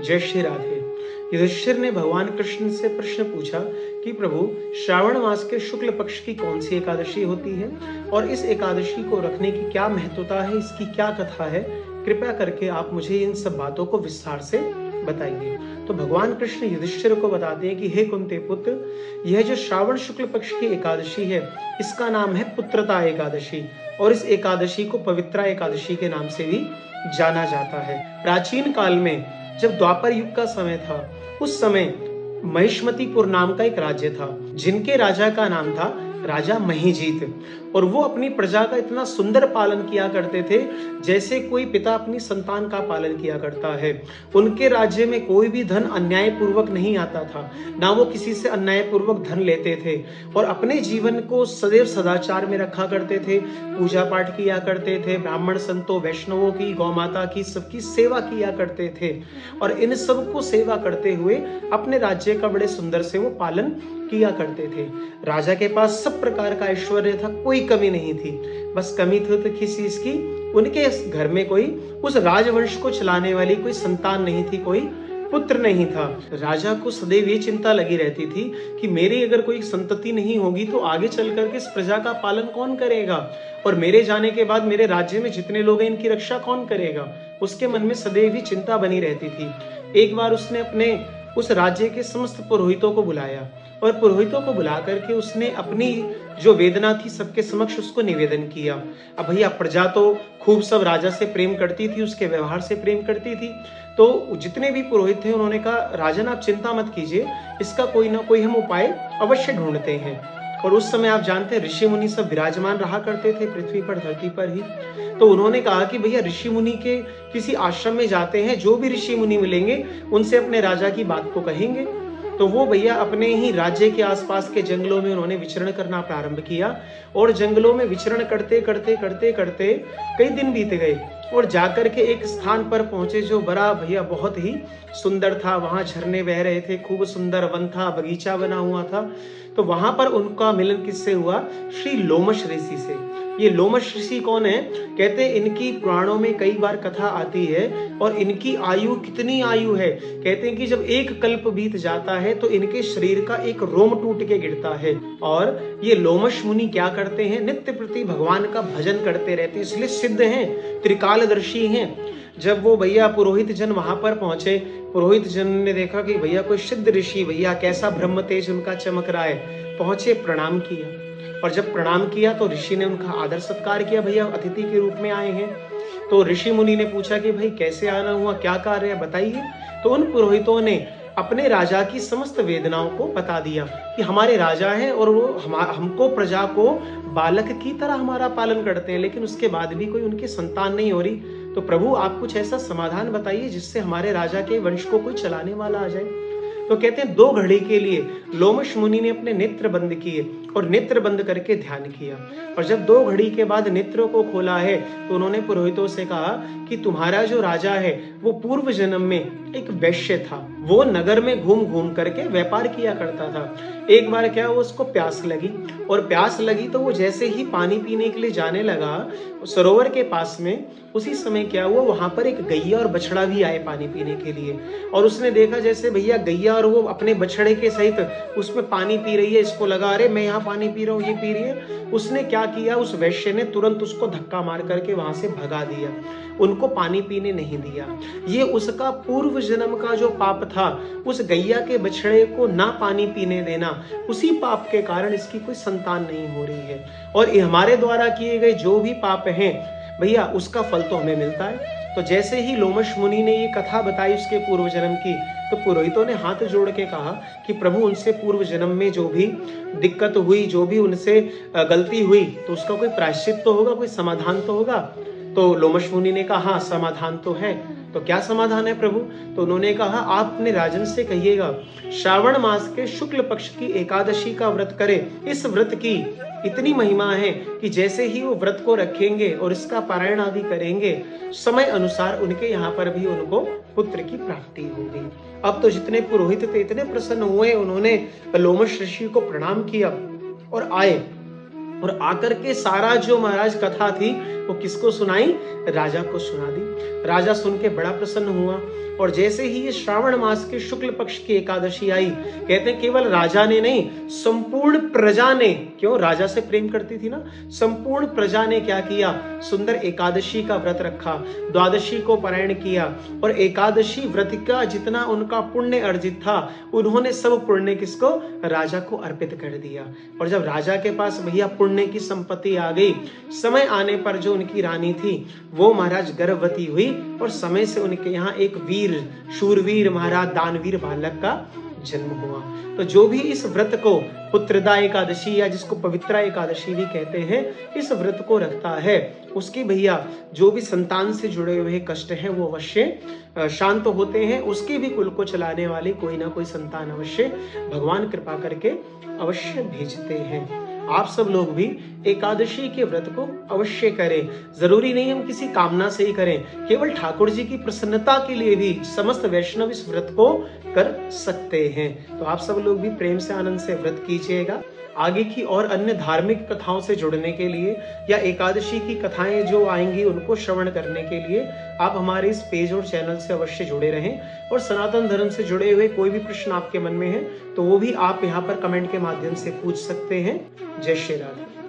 जय श्री राधे। युधिष्ठिर ने भगवान कृष्ण से प्रश्न पूछा कि प्रभु, श्रावण मास के शुक्ल पक्ष की कौन सी एकादशी होती है और इस एकादशी को रखने की क्या महत्वता है, इसकी क्या कथा है? कृपया करके आप मुझे इन सब बातों को विस्तार से बताइए। तो भगवान कृष्ण युधिष्ठिर को बताते हैं कि हे कुंती पुत्र, यह जो श्रावण शुक्ल पक्ष की एकादशी है, इसका नाम है पुत्रता एकादशी और इस एकादशी को पवित्रा एकादशी के नाम से भी जाना जाता है। प्राचीन काल में जब द्वापर युग का समय था, उस समय महिष्मतीपुर नाम का एक राज्य था, जिनके राजा का नाम था राजा महीजीत। और वो अपनी प्रजा का इतना सुंदर पालन किया करते थे जैसे कोई पिता अपनी संतान का पालन किया करता है। उनके राज्य में कोई भी धन अन्यायपूर्वक नहीं आता था, ना वो किसी से अन्यायपूर्वक धन लेते थे और अपने जीवन को सदैव सदाचार में रखा करते थे। पूजा पाठ किया करते थे, ब्राह्मण संतों वैष्णवों की, गौ माता की, सबकी सेवा किया करते थे और इन सब को सेवा करते हुए अपने राज्य का बड़े सुंदर से वो पालन किया करते थे। राजा के पास सब प्रकार का ऐश्वर्य था, कोई कमी नहीं थी। बस कमी थी तो किसी चीज की, उनके घर में कोई उस राजवंश को चलाने वाली कोई संतान नहीं थी, कोई पुत्र नहीं था। राजा को सदैव ये चिंता लगी रहती थी कि मेरी अगर कोई संतति नहीं होगी तो आगे चल करके इस प्रजा का पालन कौन करेगा और मेरे जाने के बाद मेरे राज्य में जितने लोग हैं इनकी रक्षा कौन करेगा। उसके मन में सदैव ही चिंता बनी रहती थी। एक बार उसने अपने उस राज्य के समस्त पुरोहितों को बुलाया और पुरोहितों को बुला करके उसने अपनी जो वेदना थी सबके समक्ष उसको निवेदन किया। अब भैया प्रजा तो खूब सब राजा से प्रेम करती थी, उसके व्यवहार से प्रेम करती थी। तो जितने भी पुरोहित थे उन्होंने कहा, राजन आप चिंता मत कीजिए, इसका कोई ना कोई हम उपाय अवश्य ढूंढते हैं। और उस समय आप जानते हैं ऋषि मुनि सब विराजमान रहा करते थे पृथ्वी पर, धरती पर ही। तो उन्होंने कहा कि भैया ऋषि मुनि के किसी आश्रम में जाते हैं, जो भी ऋषि मुनि मिलेंगे उनसे अपने राजा की बात को कहेंगे। तो वो भैया अपने ही राज्य के आसपास के जंगलों में उन्होंने विचरण करना प्रारंभ किया और जंगलों में विचरण करते करते करते करते कई दिन बीत गए और जाकर के एक स्थान पर पहुंचे जो बड़ा भैया बहुत ही सुंदर था। वहां झरने बह रहे थे, खूब सुंदर वन था, बगीचा बना हुआ था। तो वहां पर उनका मिलन किससे हुआ? श्री लोमश ऋषि से। ये लोमश ऋषि कौन है? कहते हैं इनकी पुराणों में कई बार कथा आती है और इनकी आयु कितनी आयु है, कहते हैं कि जब एक कल्प बीत जाता है तो इनके शरीर का एक रोम टूट के गिरता है। और ये लोमश मुनि क्या करते हैं? नित्य प्रति भगवान का भजन करते रहते हैं, इसलिए सिद्ध हैं, त्रिकालदर्शी हैं। जब वो भैया पुरोहित जन वहां पर पहुंचे, पुरोहित जन ने देखा कि भैया कोई सिद्ध ऋषि, भैया कैसा ब्रह्म तेज उनका चमक रहा है। पहुंचे, प्रणाम किया और जब प्रणाम किया तो ऋषि ने उनका आदर सत्कार किया, भैया अतिथि के रूप में आए हैं। तो ऋषि मुनि ने पूछा कि भाई कैसे आना हुआ, क्या कार्य है, बताइए। तो उन पुरोहितों ने अपने राजा की समस्त वेदनाओं को बता दिया कि हमारे राजा हैं और वो हमको प्रजा को बालक की तरह हमारा पालन करते हैं, लेकिन उसके बाद भी कोई उनकी संतान नहीं हो रही। तो प्रभु आप कुछ ऐसा समाधान बताइए जिससे हमारे राजा के वंश को कोई चलाने वाला आ जाए। तो कहते हैं 2 घड़ी के लिए लोमश मुनि ने अपने नेत्र बंद किए और नेत्र बंद करके ध्यान किया और जब 2 घड़ी के बाद नेत्रों को खोला है तो उन्होंने पुरोहितों से कहा कि तुम्हारा जो राजा है वो पूर्व जन्म में एक वैश्य था, वो नगर में घूम घूम करके व्यापार किया करता था। एक बार क्या हुआ, उसको प्यास लगी और प्यास लगी तो वो जैसे ही पानी पीने के लिए जाने लगा सरोवर के पास में, उसी समय क्या हुआ, वहां पर एक गैया और बछड़ा भी आए पानी पीने के लिए। और उसने देखा जैसे भैया गैया और वो अपने बछड़े के सहित उसमें पानी पी रही है, इसको लगा अरे मैं यहाँ पानी पी रहा हूँ, ये पी रही है। उसने क्या किया, उस वैश्य ने तुरंत उसको धक्का मार करके वहां से भगा दिया, उनको पानी पीने नहीं दिया। ये उसका पूर्व जन्म का जो पाप था, उस गैया के बछड़े को ना पानी पीने देना, उसी पाप के कारण इसकी कोई संतान नहीं हो रही है। और हमारे द्वारा किए गए जो भी पाप हैं भैया उसका फल तो हमें मिलता है। तो जैसे ही लोमश मुनि ने ये कथा बताई उसके पूर्व जन्म की, तो पुरोहितों ने हाथ जोड़ के कहा कि प्रभु उनसे पूर्व जन्म में जो भी दिक्कत हुई, जो भी उनसे गलती हुई, तो उसका कोई प्रायश्चित तो होगा, कोई समाधान तो होगा। तो लोमश मुनि ने कहा हाँ समाधान तो है। तो क्या समाधान है प्रभु? तो उन्होंने कहा आप अपने राजन से कहिएगा श्रावण मास के शुक्ल पक्ष की एकादशी का व्रत करे। इस व्रत की इतनी महिमा है कि जैसे ही वो व्रत को रखेंगे और इसका पारायण आदि करेंगे, समय अनुसार उनके यहाँ पर भी उनको पुत्र की प्राप्ति होगी। अब तो जितने पुरोहित थे इतने प्रसन्न हुए, उन्होंने लोमश ऋषि को प्रणाम किया और आए और आकर के सारा जो महाराज कथा थी वो किसको सुनाई? राजा को सुना दी। राजा सुन के बड़ा प्रसन्न हुआ और जैसे ही ये श्रावण मास के शुक्ल पक्ष की एकादशी आई, कहते हैं केवल राजा ने नहीं, संपूर्ण प्रजा ने, क्यों? राजा से प्रेम करती थी ना, संपूर्ण प्रजा ने क्या किया? सुंदर एकादशी का व्रत रखा, द्वादशी को पारायण किया और एकादशी व्रत का जितना उनका पुण्य अर्जित था, उन्होंने सब पुण्य किसको? राजा को अर्पित कर दिया। और जब राजा के पास भैया पुण्य की संपत्ति आ गई, समय आने पर जो उनकी रानी थी वो महाराज गर्भवती हुई और समय से उनके यहाँ एक वीर, शूरवीर महाराज दानवीर बालक का जन्म हुआ। तो जो भी इस व्रत को पुत्रदा एकादशी या जिसको पवित्रा एकादशी भी कहते हैं, इस व्रत को रखता है, उसकी भैया जो भी संतान से जुड़े हुए कष्ट हैं वो अवश्य शांत होते हैं। उसके भी कुल को चलाने वाले कोई ना कोई संतान अवश्य भगवान कृपा करके अवश्य भेजते हैं। आप सब लोग भी एकादशी के व्रत को अवश्य करें। जरूरी नहीं हम किसी कामना से ही करें, केवल ठाकुर जी की प्रसन्नता के लिए भी समस्त वैष्णव इस व्रत को कर सकते हैं। तो आप सब लोग भी प्रेम से आनंद से व्रत कीजिएगा। आगे की और अन्य धार्मिक कथाओं से जुड़ने के लिए या एकादशी की कथाएं जो आएंगी उनको श्रवण करने के लिए आप हमारे इस पेज और चैनल से अवश्य जुड़े रहें। और सनातन धर्म से जुड़े हुए कोई भी प्रश्न आपके मन में है तो वो भी आप यहाँ पर कमेंट के माध्यम से पूछ सकते हैं। जय श्री राधे।